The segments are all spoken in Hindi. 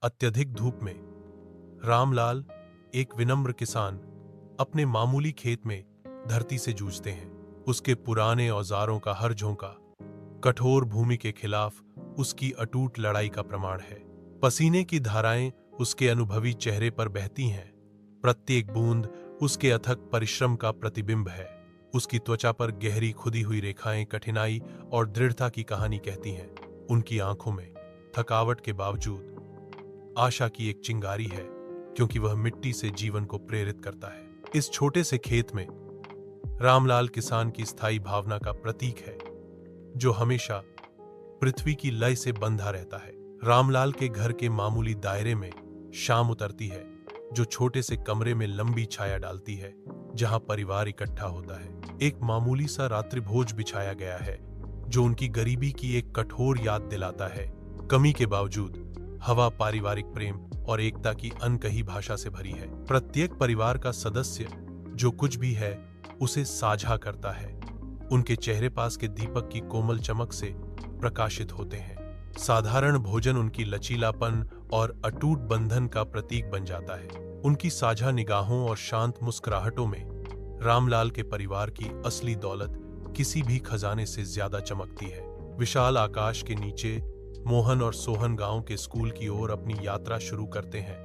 अत्यधिक धूप में रामलाल, एक विनम्र किसान, अपने मामूली खेत में धरती से जूझते हैं। उसके पुराने औजारों का हर झोंका कठोर भूमि के खिलाफ उसकी अटूट लड़ाई का प्रमाण है। पसीने की धाराएं उसके अनुभवी चेहरे पर बहती हैं। प्रत्येक बूंद उसके अथक परिश्रम का प्रतिबिंब है। उसकी त्वचा पर गहरी खुदी हुई रेखाएं कठिनाई और दृढ़ता की कहानी कहती हैं। उनकी आंखों में थकावट के बावजूद आशा की एक चिंगारी है, क्योंकि वह मिट्टी से जीवन को प्रेरित करता है। इस छोटे से खेत में रामलाल किसान की स्थायी भावना का प्रतीक है, जो हमेशा पृथ्वी की लय से बंधा रहता है। रामलाल के घर के मामूली दायरे में शाम उतरती है, जो छोटे से कमरे में लंबी छाया डालती है, जहां परिवार इकट्ठा होता है। एक मामूली सा रात्रि भोज बिछाया गया है, जो उनकी गरीबी की एक कठोर याद दिलाता है। कमी के बावजूद हवा पारिवारिक प्रेम और एकता की अनकही भाषा से भरी है। प्रत्येक परिवार का सदस्य जो कुछ भी है उसे साझा करता है। उनके चेहरे पास के दीपक की कोमल चमक से प्रकाशित होते हैं। साधारण भोजन उनकी लचीलापन और अटूट बंधन का प्रतीक बन जाता है। उनकी साझा निगाहों और शांत मुस्कुराहटों में रामलाल के परिवार की असली दौलत किसी भी खजाने से ज्यादा चमकती है। विशाल आकाश के नीचे मोहन और सोहन गांव के स्कूल की ओर अपनी यात्रा शुरू करते हैं।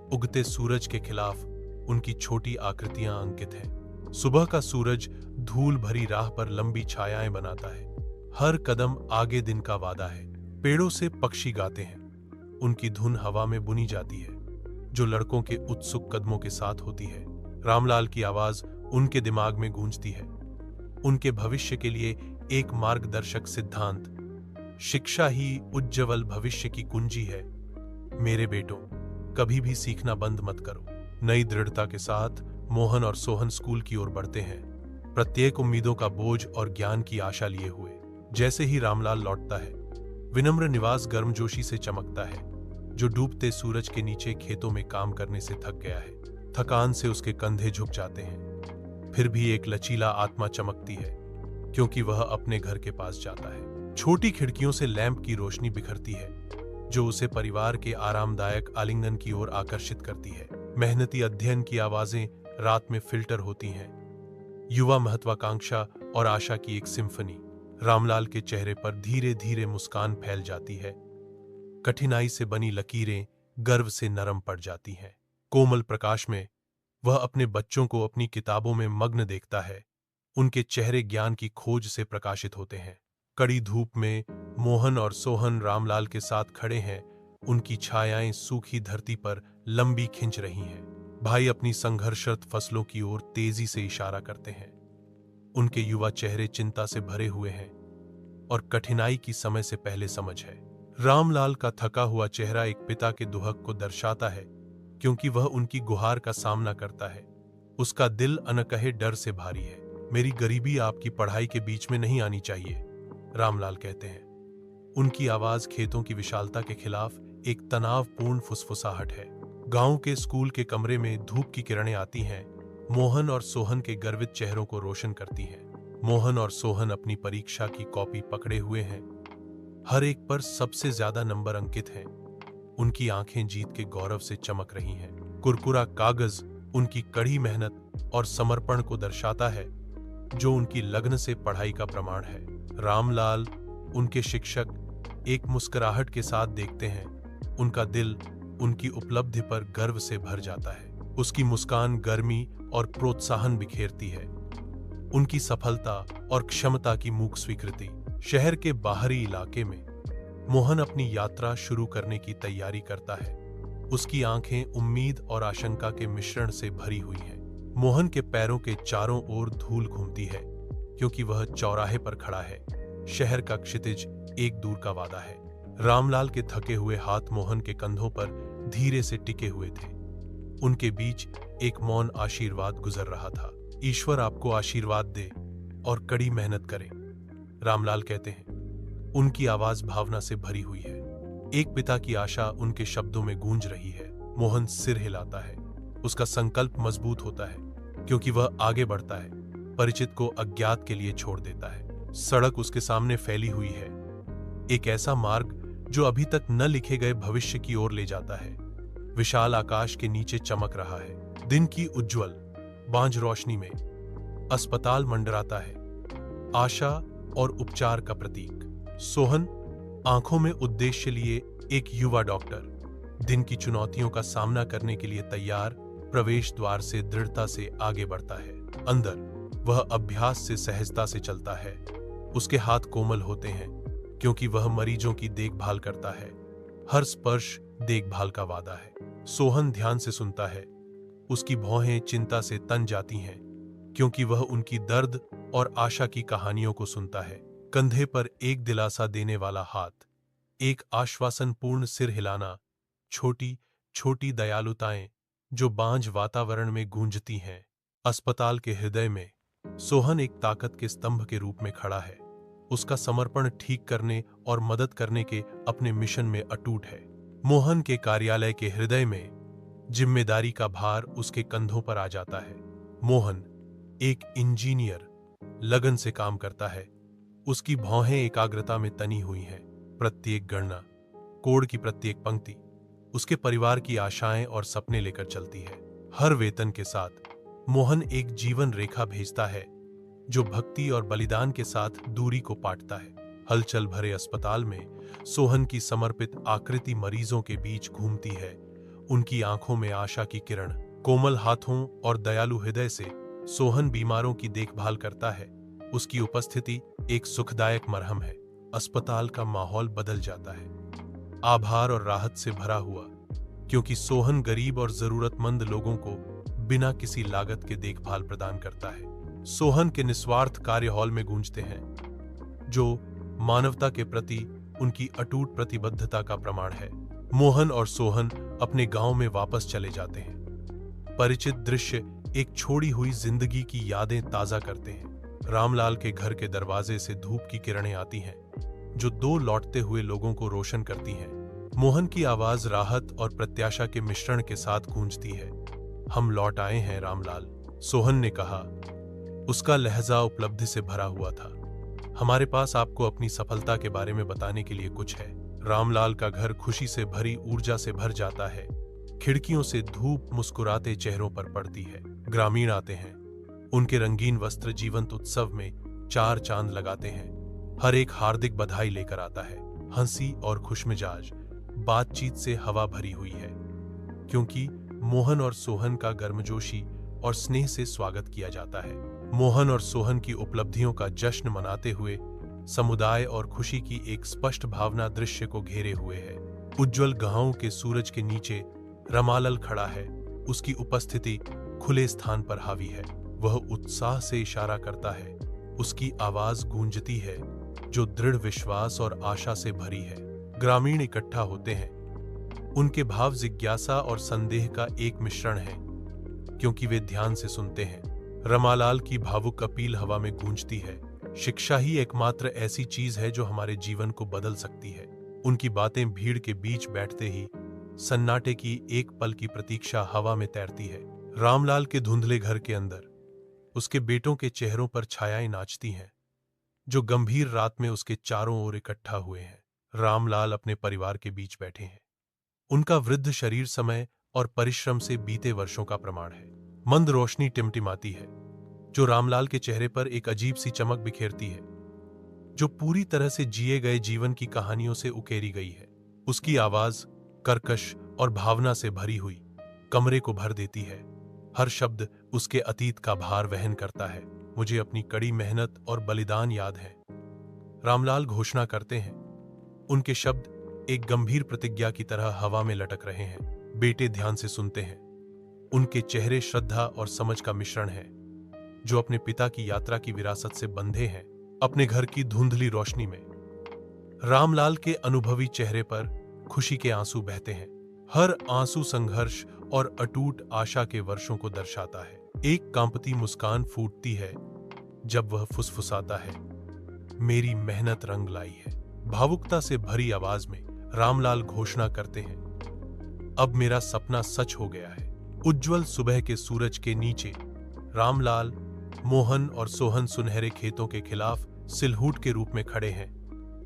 उगते सूरज के खिलाफ उनकी छोटी आकृतियां अंकित हैं। सुबह का सूरज धूल भरी राह पर लंबी छायाएं बनाता है। हर कदम आगे दिन का वादा है। पेड़ों से पक्षी गाते हैं। उनकी धुन हवा में बुनी जाती है, जो लड़कों के उत्सुक कदमों के साथ होती है। रामलाल की आवाज उनके दिमाग में गूंजती है। उनके भविष्य के लिए एक मार्गदर्शक सिद्धांत, शिक्षा ही उज्जवल भविष्य की कुंजी है। मेरे बेटों, कभी भी सीखना बंद मत करो। नई दृढ़ता के साथ मोहन और सोहन स्कूल की ओर बढ़ते हैं, प्रत्येक उम्मीदों का बोझ और ज्ञान की आशा लिए हुए। जैसे ही रामलाल लौटता है, विनम्र निवास गर्मजोशी से चमकता है, जो डूबते सूरज के नीचे खेतों में काम करने से थक गया है। थकान से उसके कंधे झुक जाते हैं, फिर भी एक लचीला आत्मा चमकती है, क्योंकि वह अपने घर के पास जाता है। छोटी खिड़कियों से लैंप की रोशनी बिखरती है, जो उसे परिवार के आरामदायक आलिंगन की ओर आकर्षित करती है। मेहनती अध्ययन की आवाजें रात में फिल्टर होती हैं। युवा महत्वाकांक्षा और आशा की एक सिम्फनी। रामलाल के चेहरे पर धीरे धीरे मुस्कान फैल जाती है। कठिनाई से बनी लकीरें गर्व से नरम पड़ जाती हैं। कोमल प्रकाश में वह अपने बच्चों को अपनी किताबों में मग्न देखता है। उनके चेहरे ज्ञान की खोज से प्रकाशित होते हैं। कड़ी धूप में मोहन और सोहन रामलाल के साथ खड़े हैं। उनकी छायाएं सूखी धरती पर लंबी खिंच रही हैं। भाई अपनी संघर्षरत फसलों की ओर तेजी से इशारा करते हैं। उनके युवा चेहरे चिंता से भरे हुए हैं और कठिनाई की समय से पहले समझ है। रामलाल का थका हुआ चेहरा एक पिता के दुहक को दर्शाता है, क्योंकि वह उनकी गुहार का सामना करता है। उसका दिल अनकहे डर से भारी है। मेरी गरीबी आपकी पढ़ाई के बीच में नहीं आनी चाहिए, रामलाल कहते हैं। उनकी आवाज खेतों की विशालता के खिलाफ एक तनावपूर्ण फुसफुसाहट है। गांव के स्कूल के कमरे में धूप की किरणें आती हैं, मोहन और सोहन के गर्वित चेहरों को रोशन करती हैं। मोहन और सोहन अपनी परीक्षा की कॉपी पकड़े हुए हैं। हर एक पर सबसे ज्यादा नंबर अंकित हैं। उनकी आंखें जीत के गौरव से चमक रही हैं। कुरकुरा कागज उनकी कड़ी मेहनत और समर्पण को दर्शाता है, जो उनकी लगन से पढ़ाई का प्रमाण है। रामलाल, उनके शिक्षक, एक मुस्कुराहट के साथ देखते हैं। उनका दिल उनकी उपलब्धि पर गर्व से भर जाता है। उसकी मुस्कान गर्मी और प्रोत्साहन बिखेरती है। उनकी सफलता और क्षमता की मूक स्वीकृति। शहर के बाहरी इलाके में मोहन अपनी यात्रा शुरू करने की तैयारी करता है। उसकी आंखें उम्मीद और आशंका के मिश्रण से भरी हुई हैं। मोहन के पैरों के चारों ओर धूल घूमती है, क्योंकि वह चौराहे पर खड़ा है। शहर का क्षितिज एक दूर का वादा है। रामलाल के थके हुए हाथ मोहन के कंधों पर धीरे से टिके हुए थे। उनके बीच एक मौन आशीर्वाद गुजर रहा था। ईश्वर आपको आशीर्वाद दे और कड़ी मेहनत करें, रामलाल कहते हैं। उनकी आवाज भावना से भरी हुई है। एक पिता की आशा उनके शब्दों में गूंज रही है। मोहन सिर हिलाता है। उसका संकल्प मजबूत होता है, क्योंकि वह आगे बढ़ता है, परिचित को अज्ञात के लिए छोड़ देता है। सड़क उसके सामने फैली हुई है, एक ऐसा मार्ग जो अभी तक न लिखे गए भविष्य की ओर ले जाता है। विशाल आकाश के नीचे चमक रहा है। दिन की उज्ज्वल बांझ रोशनी में अस्पताल मंडराता है, आशा और उपचार का प्रतीक। सोहन आंखों में उद्देश्य लिए एक युवा डॉक्टर, दिन की चुनौतियों का सामना करने के लिए तैयार, प्रवेश द्वार से दृढ़ता से आगे बढ़ता है। अंदर वह अभ्यास से सहजता से चलता है। उसके हाथ कोमल होते हैं क्योंकि वह मरीजों की देखभाल करता है। हर स्पर्श देखभाल का वादा है। सोहन ध्यान से सुनता है। उसकी भौहें चिंता से तन जाती हैं क्योंकि वह उनकी दर्द और आशा की कहानियों को सुनता है। कंधे पर एक दिलासा देने वाला हाथ, एक आश्वासनपूर्ण सिर हिलाना, छोटी छोटी दयालुताएं जो बांझ वातावरण में गूंजती हैं। अस्पताल के हृदय में सोहन एक ताकत के स्तंभ के रूप में खड़ा है। उसका समर्पण ठीक करने और मदद करने के अपने मिशन में अटूट है। मोहन के कार्यालय के हृदय में जिम्मेदारी का भार उसके कंधों पर आ जाता है। मोहन एक इंजीनियर लगन से काम करता है। उसकी भौहें एकाग्रता में तनी हुई हैं। प्रत्येक गणना, कोड की प्रत्येक पंक्ति उसके परिवार की आशाएं और सपने लेकर चलती है। हर वेतन के साथ मोहन एक जीवन रेखा भेजता है जो भक्ति और बलिदान के साथ दूरी को पाटता है। हलचल भरे अस्पताल में सोहन की समर्पित आकृति मरीजों के बीच घूमती है। उनकी आंखों में आशा की किरण, कोमल हाथों और दयालु हृदय से सोहन बीमारों की देखभाल करता है। उसकी उपस्थिति एक सुखदायक मरहम है। अस्पताल का माहौल बदल जाता है, आभार और राहत से भरा हुआ, क्योंकि सोहन गरीब और जरूरतमंद लोगों को बिना किसी लागत के देखभाल प्रदान करता है। सोहन के निस्वार्थ कार्य हॉल में गूंजते हैं, जो मानवता के प्रति उनकी अटूट प्रतिबद्धता का प्रमाण है। मोहन और सोहन अपने गांव में वापस चले जाते हैं। परिचित दृश्य एक छोड़ी हुई जिंदगी की यादें ताजा करते हैं। रामलाल के घर के दरवाजे से धूप की किरणें आती हैं, जो दो लौटते हुए लोगों को रोशन करती हैं। मोहन की आवाज राहत और प्रत्याशा के मिश्रण के साथ गूंजती है। हम लौट आए हैं रामलाल, सोहन ने कहा। उसका लहजा उपलब्धि से भरा हुआ था। हमारे पास आपको अपनी सफलता के बारे में बताने के लिए कुछ है। रामलाल का घर खुशी से भरी ऊर्जा से भर जाता है। खिड़कियों से धूप मुस्कुराते चेहरों पर पड़ती है। ग्रामीण आते हैं। उनके रंगीन वस्त्र जीवंत उत्सव में चार चांद लगाते हैं। हर एक हार्दिक बधाई लेकर आता है। हंसी और खुशमिजाज बातचीत से हवा भरी हुई है, क्योंकि मोहन और सोहन का गर्मजोशी और स्नेह से स्वागत किया जाता है। मोहन और सोहन की उपलब्धियों का जश्न मनाते हुए समुदाय और खुशी की एक स्पष्ट भावना दृश्य को घेरे हुए है। उज्ज्वल गांव के सूरज के नीचे रमालाल खड़ा है। उसकी उपस्थिति खुले स्थान पर हावी है। वह उत्साह से इशारा करता है। उसकी आवाज गूंजती है, जो दृढ़ विश्वास और आशा से भरी है। ग्रामीण इकट्ठा होते हैं। उनके भाव जिज्ञासा और संदेह का एक मिश्रण है, क्योंकि वे ध्यान से सुनते हैं। रमालाल की भावुक अपील हवा में गूंजती है। शिक्षा ही एकमात्र ऐसी चीज है जो हमारे जीवन को बदल सकती है। उनकी बातें भीड़ के बीच बैठते ही सन्नाटे की एक पल की प्रतीक्षा हवा में तैरती है। रामलाल के धुंधले घर के अंदर उसके बेटों के चेहरों पर छायाएं नाचती हैं, जो गंभीर रात में उसके चारों ओर इकट्ठा हुए हैं। रामलाल अपने परिवार के बीच बैठे हैं। उनका वृद्ध शरीर समय और परिश्रम से बीते वर्षों का प्रमाण है। मंद रोशनी टिमटिमाती है, जो रामलाल के चेहरे पर एक अजीब सी चमक बिखेरती है, जो पूरी तरह से जिए गए जीवन की कहानियों से उकेरी गई है। उसकी आवाज कर्कश और भावना से भरी हुई कमरे को भर देती है। हर शब्द उसके अतीत का भार वहन करता है। मुझे अपनी कड़ी मेहनत और बलिदान याद है, रामलाल घोषणा करते हैं। उनके शब्द एक गंभीर प्रतिज्ञा की तरह हवा में लटक रहे हैं। बेटे ध्यान से सुनते हैं। उनके चेहरे श्रद्धा और समझ का मिश्रण है, जो अपने पिता की यात्रा की विरासत से बंधे हैं। अपने घर की धुंधली रोशनी में रामलाल के अनुभवी चेहरे पर खुशी के आंसू बहते हैं। हर आंसू संघर्ष और अटूट आशा के वर्षों को दर्शाता है। एक कांपती मुस्कान फूटती है जब वह फुसफुसाता है, मेरी मेहनत रंग लाई है। भावुकता से भरी आवाज में रामलाल घोषणा करते हैं, अब मेरा सपना सच हो गया है। उज्ज्वल सुबह के सूरज के नीचे रामलाल, मोहन और सोहन सुनहरे खेतों के खिलाफ सिलहूट के रूप में खड़े हैं।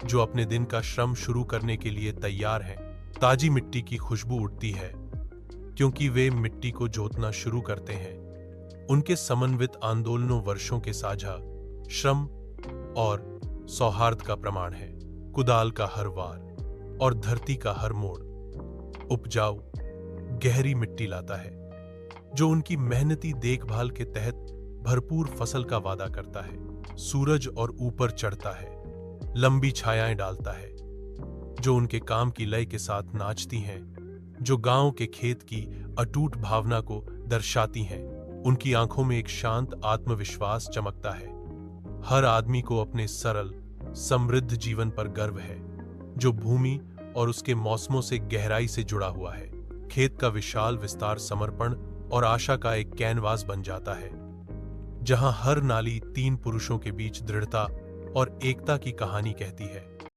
जो अपने दिन का श्रम शुरू करने के लिए तैयार हैं। ताजी मिट्टी की खुशबू उठती है क्योंकि वे मिट्टी को जोतना शुरू करते हैं। उनके समन्वित आंदोलनों वर्षों के साझा श्रम और सौहार्द का प्रमाण है। कुदाल का हर वार और धरती का हर मोड़ उपजाऊ गहरी मिट्टी लाता है, जो उनकी मेहनती देखभाल के तहत भरपूर फसल का वादा करता है। सूरज और ऊपर चढ़ता है, लंबी छायाएं डालता है, जो उनके काम की लय के साथ नाचती हैं, जो गांव के खेत की अटूट भावना को दर्शाती हैं। उनकी आंखों में एक शांत आत्मविश्वास चमकता है। हर आदमी को अपने सरल समृद्ध जीवन पर गर्व है, जो भूमि और उसके मौसमों से गहराई से जुड़ा हुआ है। खेत का विशाल विस्तार समर्पण और आशा का एक कैनवास बन जाता है, जहां हर नाली 3 पुरुषों के बीच दृढ़ता और एकता की कहानी कहती है।